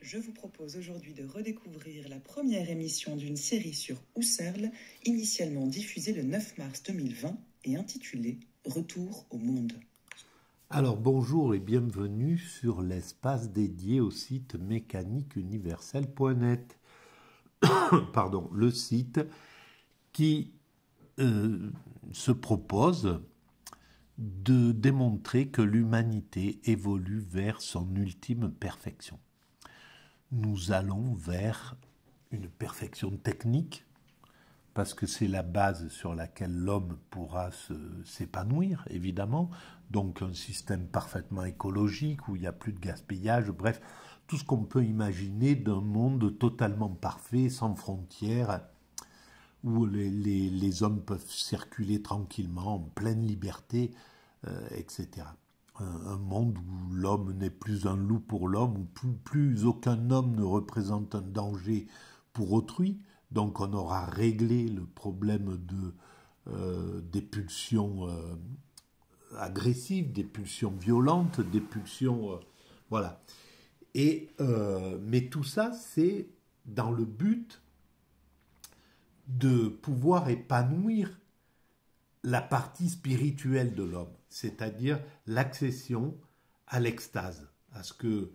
Je vous propose aujourd'hui de redécouvrir la première émission d'une série sur Husserl, initialement diffusée le 9 mars 2020 et intitulée « Retour au monde ». Alors bonjour et bienvenue sur l'espace dédié au site mécaniqueuniverselle.net. Pardon, le site qui se propose de démontrer que l'humanité évolue vers son ultime perfection. Nous allons vers une perfection technique, parce que c'est la base sur laquelle l'homme pourra s'épanouir, évidemment. Donc un système parfaitement écologique, où il n'y a plus de gaspillage, bref, tout ce qu'on peut imaginer d'un monde totalement parfait, sans frontières, où les hommes peuvent circuler tranquillement, en pleine liberté, etc. Un monde où l'homme n'est plus un loup pour l'homme, où plus aucun homme ne représente un danger pour autrui. Donc on aura réglé le problème des pulsions agressives, des pulsions violentes, des pulsions... voilà. Mais tout ça, c'est dans le but de pouvoir épanouir la partie spirituelle de l'homme, c'est-à-dire l'accession à l'extase, à ce que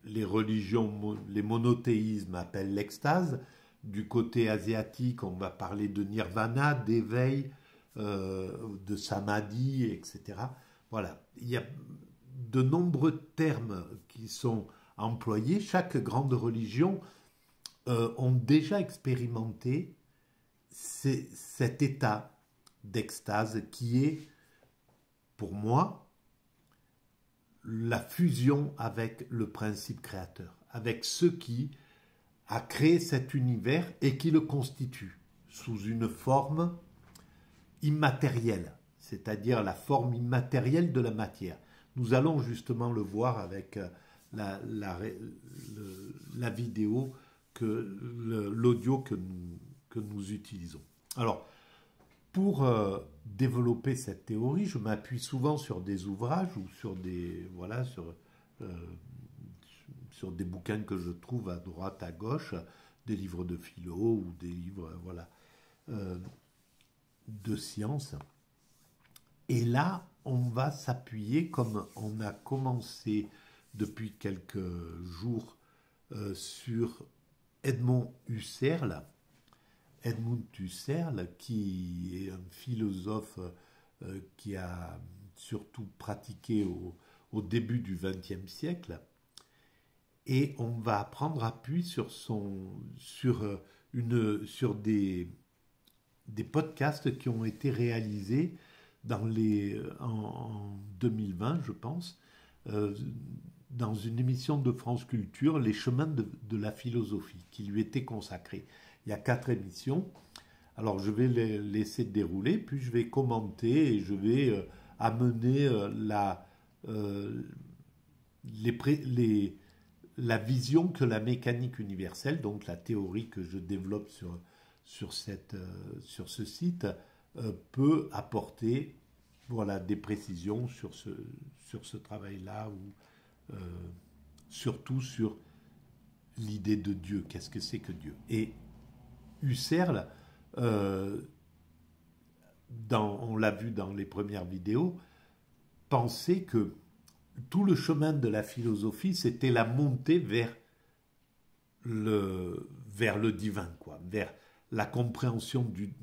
les religions, les monothéismes appellent l'extase. Du côté asiatique, on va parler de nirvana, d'éveil, de samadhi, etc. Voilà, il y a de nombreux termes qui sont employés. Chaque grande religion ont déjà expérimenté cet état d'extase qui est, pour moi, la fusion avec le principe créateur, avec ce qui a créé cet univers et qui le constitue sous une forme immatérielle, c'est-à-dire la forme immatérielle de la matière. Nous allons justement le voir avec la vidéo, l'audio que nous utilisons. Alors, pour développer cette théorie, je m'appuie souvent sur des ouvrages ou sur des sur des bouquins que je trouve à droite, à gauche, des livres de philo ou des livres de sciences. Et là, on va s'appuyer, comme on a commencé depuis quelques jours, sur Edmund Husserl. Edmund Husserl, qui est un philosophe qui a surtout pratiqué au début du XXe siècle. Et on va prendre appui sur des podcasts qui ont été réalisés en 2020, je pense, dans une émission de France Culture, Les chemins de la philosophie, qui lui était consacrée. Il y a 4 émissions. Alors je vais les laisser dérouler, puis je vais commenter et je vais amener la vision que la mécanique universelle, donc la théorie que je développe sur ce site, peut apporter des précisions sur ce travail-là, ou surtout sur l'idée de Dieu. Qu'est-ce que c'est que Dieu? Et Husserl, on l'a vu dans les premières vidéos, pensait que tout le chemin de la philosophie, c'était la montée vers le divin, vers la compréhension du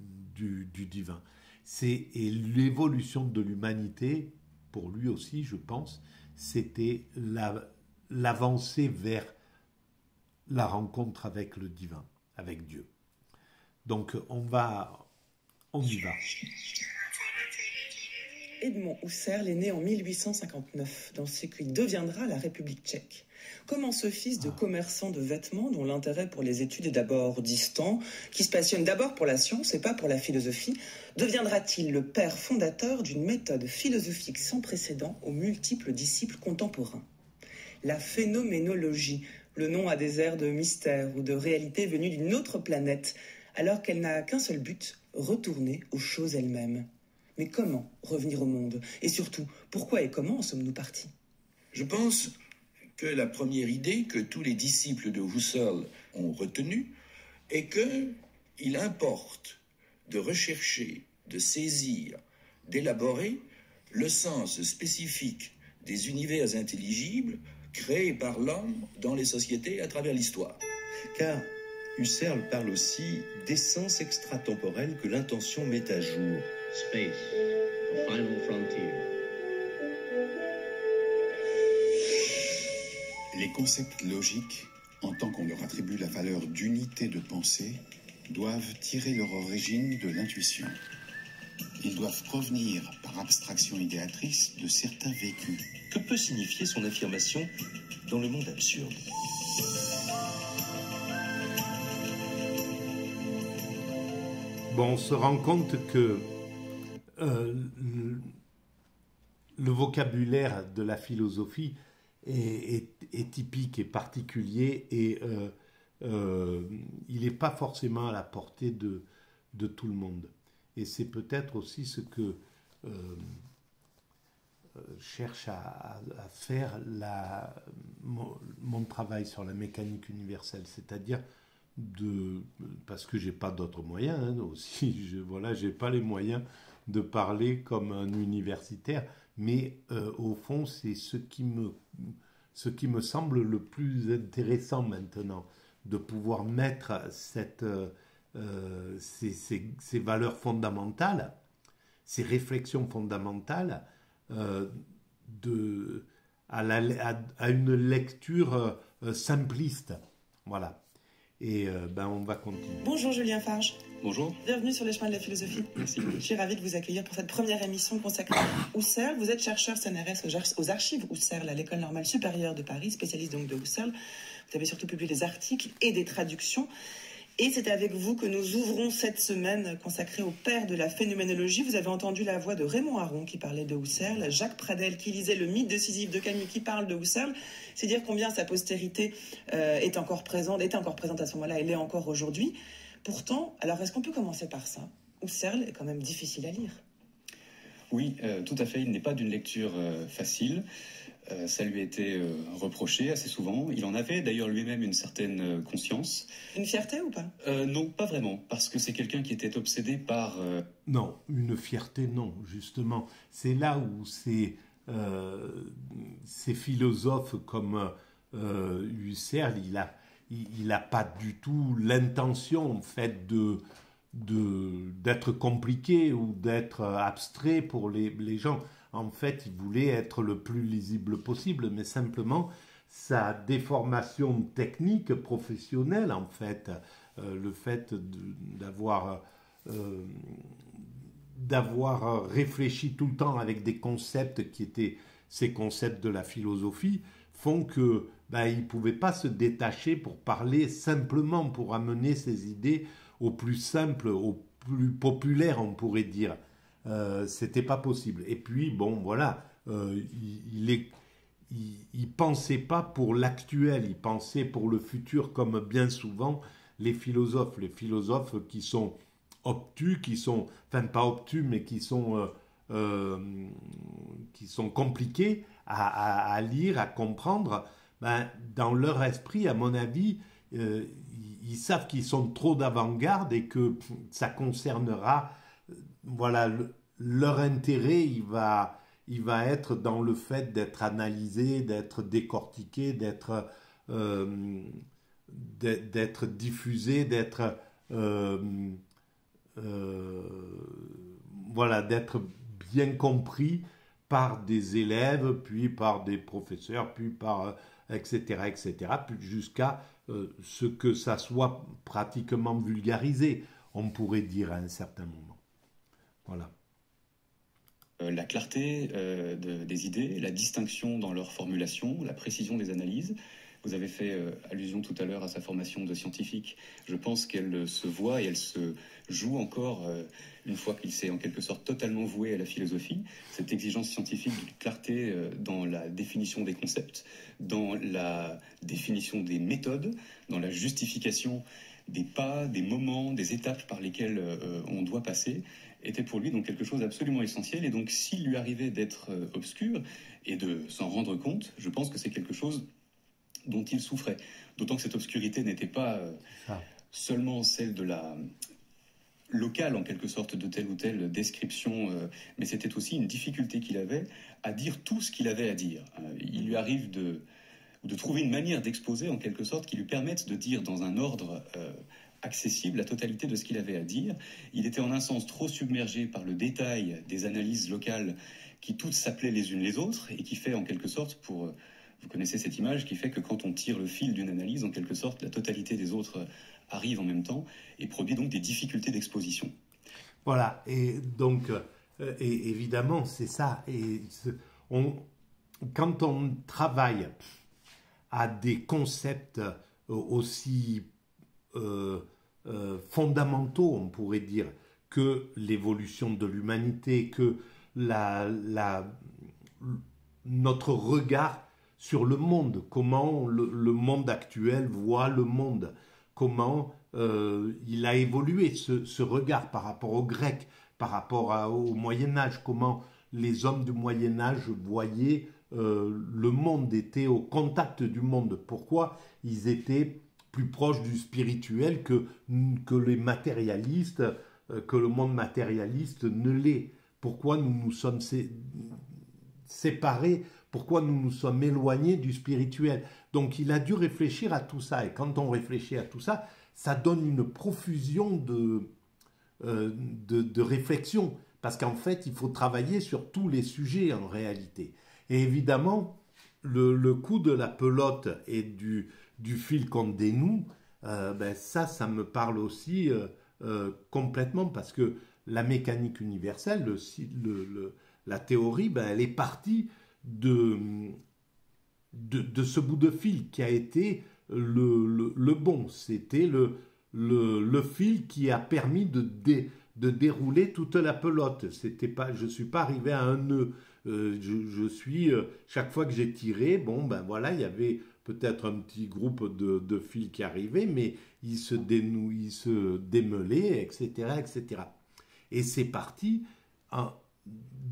divin. Et l'évolution de l'humanité, pour lui aussi, je pense, c'était l'avancée vers la rencontre avec le divin, avec Dieu. Donc on y va. Edmund Husserl est né en 1859, dans ce qui deviendra la République tchèque. Comment ce fils de commerçant de vêtements, dont l'intérêt pour les études est d'abord distant, qui se passionne d'abord pour la science et pas pour la philosophie, deviendra-t-il le père fondateur d'une méthode philosophique sans précédent aux multiples disciples contemporains? La phénoménologie, le nom a des airs de mystère ou de réalité venue d'une autre planète, alors qu'elle n'a qu'un seul but, retourner aux choses elles-mêmes. Mais comment revenir au monde? Et surtout, pourquoi et comment en sommes-nous partis? Je pense que la première idée que tous les disciples de Husserl ont retenue est qu'il importe de rechercher, de saisir, d'élaborer le sens spécifique des univers intelligibles créés par l'homme dans les sociétés à travers l'histoire. Car Husserl parle aussi d'essence extratemporelle que l'intention met à jour. Space, a final frontier. Les concepts logiques, en tant qu'on leur attribue la valeur d'unité de pensée, doivent tirer leur origine de l'intuition. Ils doivent provenir, par abstraction idéatrice, de certains vécus. Que peut signifier son affirmation dans le monde absurde? Bon, on se rend compte que le vocabulaire de la philosophie est typique et particulier et il n'est pas forcément à la portée de tout le monde. Et c'est peut-être aussi ce que cherche à faire mon travail sur la mécanique universelle, c'est-à-dire parce que j'ai pas d'autres moyens aussi, j'ai pas les moyens de parler comme un universitaire, mais au fond c'est ce qui me semble le plus intéressant maintenant, de pouvoir mettre ces valeurs fondamentales, ces réflexions fondamentales à une lecture simpliste. Voilà. Et on va continuer. Bonjour Julien Farge. Bonjour. Bienvenue sur les chemins de la philosophie. Merci. Je suis ravie de vous accueillir pour cette première émission consacrée à Husserl. Vous êtes chercheur CNRS aux archives Husserl à l'École normale supérieure de Paris, spécialiste donc de Husserl. Vous avez surtout publié des articles et des traductions. Et c'est avec vous que nous ouvrons cette semaine consacrée au père de la phénoménologie. Vous avez entendu la voix de Raymond Aron qui parlait de Husserl, Jacques Pradel qui lisait le mythe de Sisyphe de Camus qui parle de Husserl. C'est dire combien sa postérité était encore présente à ce moment-là, elle l'est encore aujourd'hui. Pourtant, alors est-ce qu'on peut commencer par ça? Husserl est quand même difficile à lire. Oui, tout à fait. Il n'est pas d'une lecture facile. Ça lui a été reproché assez souvent. Il en avait d'ailleurs lui-même une certaine conscience. Une fierté ou pas? Non, pas vraiment, parce que c'est quelqu'un qui était obsédé par... Non, une fierté, non, justement. C'est là où ces philosophes comme Husserl, il n'a pas du tout l'intention, en fait, d'être compliqué ou d'être abstrait pour les gens. En fait, il voulait être le plus lisible possible, mais simplement sa déformation technique, professionnelle, en fait, le fait d'avoir réfléchi tout le temps avec des concepts qui étaient ces concepts de la philosophie, font que il ne pouvait pas se détacher pour parler simplement, pour amener ses idées au plus simple, au plus populaire, on pourrait dire. C'était pas possible. Et puis il pensait pas pour l'actuel, il pensait pour le futur, comme bien souvent les philosophes qui sont obtus, pas obtus, mais qui sont compliqués à lire, à comprendre. Dans leur esprit, à mon avis, ils savent qu'ils sont trop d'avant-garde et que ça concernera leur intérêt, il va être dans le fait d'être analysé, d'être décortiqué, d'être diffusé, d'être bien compris par des élèves, puis par des professeurs, puis par etc., puis jusqu'à ce que ça soit pratiquement vulgarisé, on pourrait dire à un certain moment. Voilà. La clarté des idées, la distinction dans leur formulation, la précision des analyses. Vous avez fait allusion tout à l'heure à sa formation de scientifique. Je pense qu'elle se voit et elle se joue encore une fois qu'il s'est en quelque sorte totalement voué à la philosophie. Cette exigence scientifique de clarté dans la définition des concepts, dans la définition des méthodes, dans la justification des pas, des moments, des étapes par lesquelles on doit passer, était pour lui donc quelque chose d'absolument essentiel. Et donc s'il lui arrivait d'être obscur et de s'en rendre compte, je pense que c'est quelque chose dont il souffrait. D'autant que cette obscurité n'était pas seulement celle de la locale, en quelque sorte, de telle ou telle description, mais c'était aussi une difficulté qu'il avait à dire tout ce qu'il avait à dire. Il lui arrive de trouver une manière d'exposer, en quelque sorte, qui lui permette de dire dans un ordre accessible la totalité de ce qu'il avait à dire. Il était en un sens trop submergé par le détail des analyses locales qui toutes s'appelaient les unes les autres et qui fait en quelque sorte, vous connaissez cette image qui fait que quand on tire le fil d'une analyse, en quelque sorte, la totalité des autres arrive en même temps et produit donc des difficultés d'exposition. Voilà, et donc, et évidemment, c'est ça. Quand on travaille à des concepts aussi fondamentaux, on pourrait dire, que l'évolution de l'humanité, que notre regard sur le monde, comment le monde actuel voit le monde, comment il a évolué ce regard par rapport aux Grecs, par rapport au Moyen-Âge, comment les hommes du Moyen-Âge voyaient le monde, étaient au contact du monde, pourquoi ils étaient plus proches du spirituel que les matérialistes, que le monde matérialiste ne l'est. Pourquoi nous nous sommes séparés, pourquoi nous nous sommes éloignés du spirituel. Donc il a dû réfléchir à tout ça, et quand on réfléchit à tout ça, ça donne une profusion de réflexion, parce qu'en fait il faut travailler sur tous les sujets en réalité. Et évidemment, le coup de la pelote et du fil qu'on dénoue, ça me parle aussi complètement, parce que la mécanique universelle, la théorie, elle est partie de ce bout de fil qui a été le bon. C'était le fil qui a permis de dérouler toute la pelote. Je ne suis pas arrivé à un nœud. Chaque fois que j'ai tiré, il y avait peut-être un petit groupe de fils qui arrivait, mais il se démêlait, etc., etc. Et c'est parti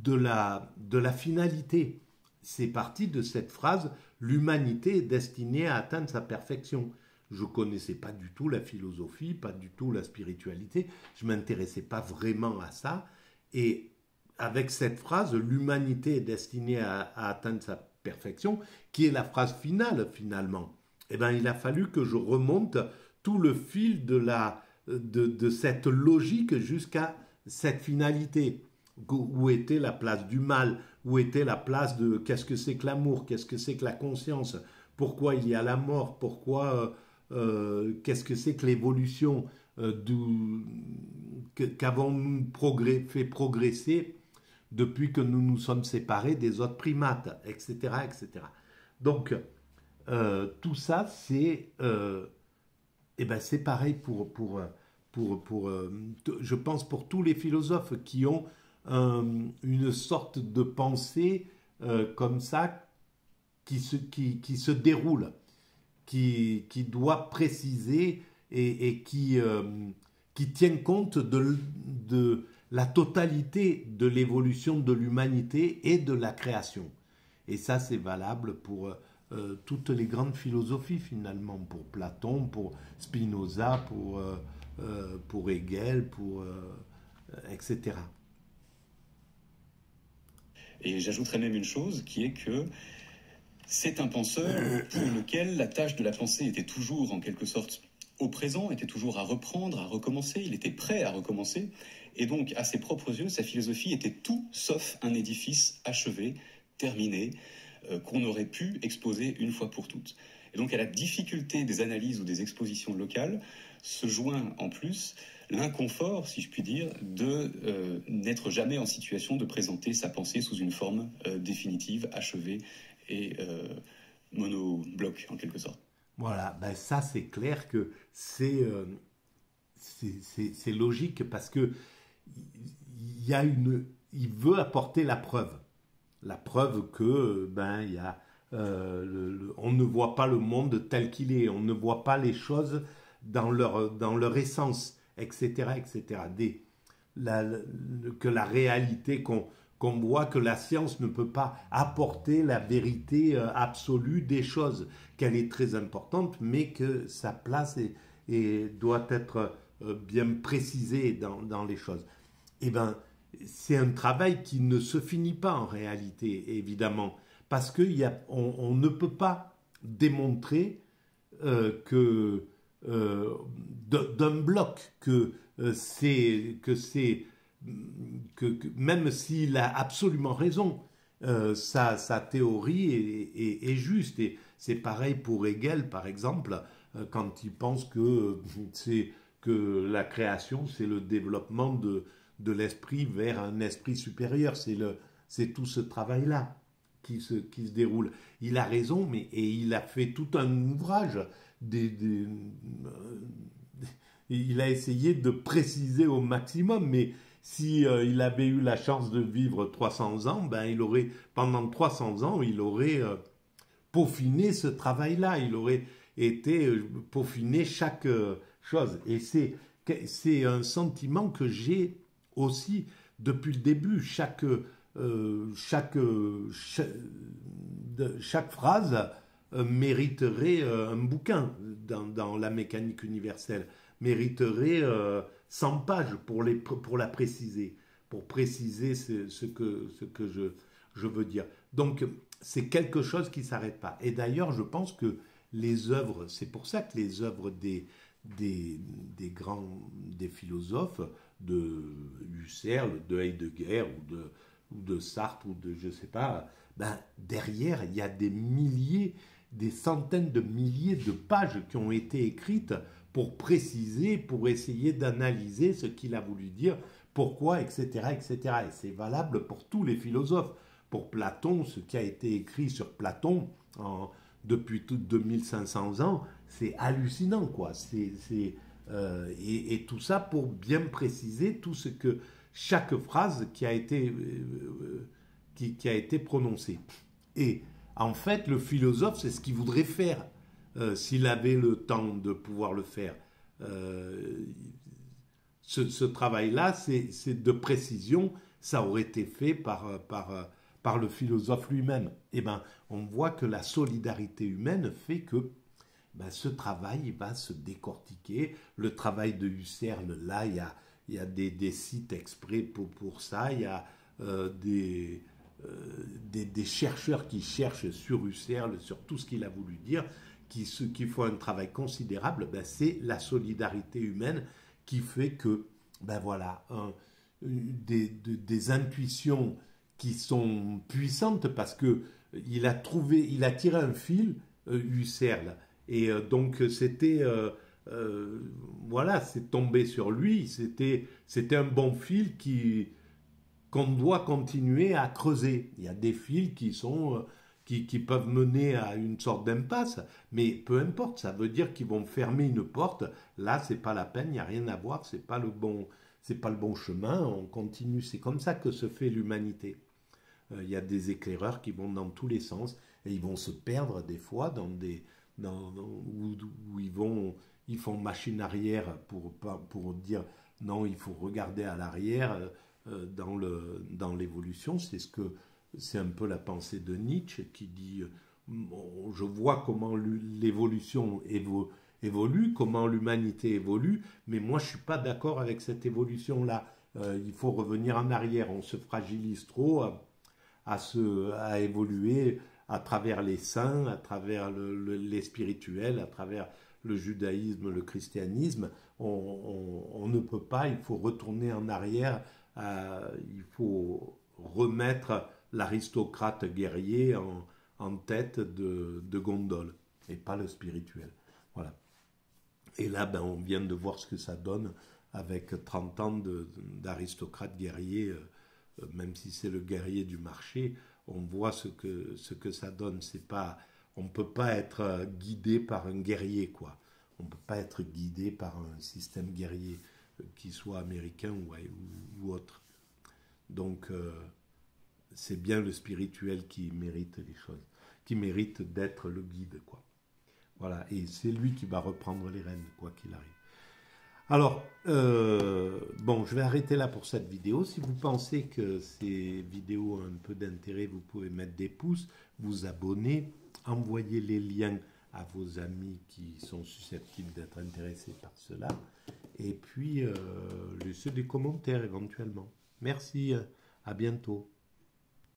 de la finalité. C'est parti de cette phrase « L'humanité est destinée à atteindre sa perfection ». Je ne connaissais pas du tout la philosophie, pas du tout la spiritualité. Je ne m'intéressais pas vraiment à ça. Et avec cette phrase « L'humanité est destinée à atteindre sa perfection », qui est la phrase finale finalement, il a fallu que je remonte tout le fil de cette logique jusqu'à cette finalité. Où était la place du mal? Où était la place de qu'est-ce que c'est que l'amour? Qu'est-ce que c'est que la conscience? Pourquoi il y a la mort? Pourquoi qu'est-ce que c'est que l'évolution? Qu'avons-nous fait progresser depuis que nous nous sommes séparés des autres primates, etc., etc. Donc, tout ça, c'est pareil je pense pour tous les philosophes qui ont une sorte de pensée comme ça qui se déroule, qui doit préciser et qui tient compte de la totalité de l'évolution de l'humanité et de la création. Et ça, c'est valable pour toutes les grandes philosophies finalement, pour Platon, pour Spinoza, pour Hegel, etc. Et j'ajouterais même une chose, qui est que c'est un penseur pour lequel la tâche de la pensée était toujours en quelque sorte au présent, était toujours à reprendre, à recommencer, il était prêt à recommencer, et donc à ses propres yeux, sa philosophie était tout sauf un édifice achevé, terminé, qu'on aurait pu exposer une fois pour toutes. Et donc à la difficulté des analyses ou des expositions locales se joint en plus l'inconfort, si je puis dire, de n'être jamais en situation de présenter sa pensée sous une forme définitive, achevée et monobloc en quelque sorte. Voilà, ça c'est clair que c'est logique parce que il veut apporter la preuve que on ne voit pas le monde tel qu'il est, on ne voit pas les choses dans leur essence, etc., etc. Que la réalité qu'on qu'on voit que la science ne peut pas apporter la vérité absolue des choses, qu'elle est très importante, mais que sa place doit être bien précisée dans les choses. Eh bien, c'est un travail qui ne se finit pas en réalité, évidemment, parce qu'on ne peut pas démontrer que d'un bloc que même s'il a absolument raison, sa théorie est juste. Et c'est pareil pour Hegel, par exemple, quand il pense que la création, c'est le développement de l'esprit vers un esprit supérieur. C'est tout ce travail-là qui se déroule. Il a raison, et il a fait tout un ouvrage. Il a essayé de préciser au maximum, mais si il avait eu la chance de vivre 300 ans, pendant 300 ans, il aurait peaufiné ce travail-là. Il aurait peaufiné chaque chose. Et c'est un sentiment que j'ai aussi depuis le début. Chaque phrase mériterait un bouquin dans la mécanique universelle, mériterait 100 pages pour la préciser, pour préciser ce que je veux dire. Donc, c'est quelque chose qui ne s'arrête pas. Et d'ailleurs, je pense que les œuvres, c'est pour ça que les œuvres des philosophes, de Husserl, de Heidegger ou de Sartre ou de je ne sais pas, derrière, il y a des centaines de milliers de pages qui ont été écrites pour préciser, pour essayer d'analyser ce qu'il a voulu dire, pourquoi, etc., etc. Et c'est valable pour tous les philosophes. Pour Platon, ce qui a été écrit sur Platon depuis tout 2500 ans, c'est hallucinant, quoi. Et tout ça pour bien préciser tout ce que chaque phrase qui a été prononcée. Et en fait, le philosophe, c'est ce qu'il voudrait faire s'il avait le temps de pouvoir le faire. Ce travail-là, c'est de précision, ça aurait été fait par le philosophe lui-même. Eh bien, on voit que la solidarité humaine fait que ce travail va se décortiquer. Le travail de Husserl, là, il y a des sites exprès pour ça. Il y a des chercheurs qui cherchent sur Husserl, sur tout ce qu'il a voulu dire, qui font un travail considérable. C'est la solidarité humaine qui fait que, des intuitions qui sont puissantes parce que il a tiré un fil, Husserl, et donc c'est tombé sur lui, c'était un bon fil qu'on doit continuer à creuser. Il y a des fils qui peuvent mener à une sorte d'impasse, mais peu importe, ça veut dire qu'ils vont fermer une porte. Là, c'est pas la peine, il n'y a rien à voir, c'est pas le bon chemin, on continue. C'est comme ça que se fait l'humanité. Il y a des éclaireurs qui vont dans tous les sens et ils vont se perdre des fois où ils font machine arrière pour dire non, il faut regarder à l'arrière dans l'évolution. C'est un peu la pensée de Nietzsche qui dit je vois comment l'évolution évolue, comment l'humanité évolue, mais moi je suis pas d'accord avec cette évolution-là. Il faut revenir en arrière, on se fragilise trop à évoluer à travers les saints, à travers les spirituels, à travers le judaïsme, le christianisme. On ne peut pas, il faut retourner en arrière, il faut remettre l'aristocrate guerrier en tête de gondole, et pas le spirituel. Voilà. Et là, on vient de voir ce que ça donne avec 30 ans d'aristocrate guerrier, même si c'est le guerrier du marché, on voit ce que ça donne. On ne peut pas être guidé par un guerrier, quoi. On ne peut pas être guidé par un système guerrier, qui soit américain ou autre. Donc, c'est bien le spirituel qui mérite les choses, qui mérite d'être le guide, quoi. Voilà, et c'est lui qui va reprendre les rênes, quoi qu'il arrive. Alors, bon, je vais arrêter là pour cette vidéo. Si vous pensez que ces vidéos ont un peu d'intérêt, vous pouvez mettre des pouces, vous abonner, envoyer les liens à vos amis qui sont susceptibles d'être intéressés par cela, et puis laisser des commentaires éventuellement. Merci, à bientôt.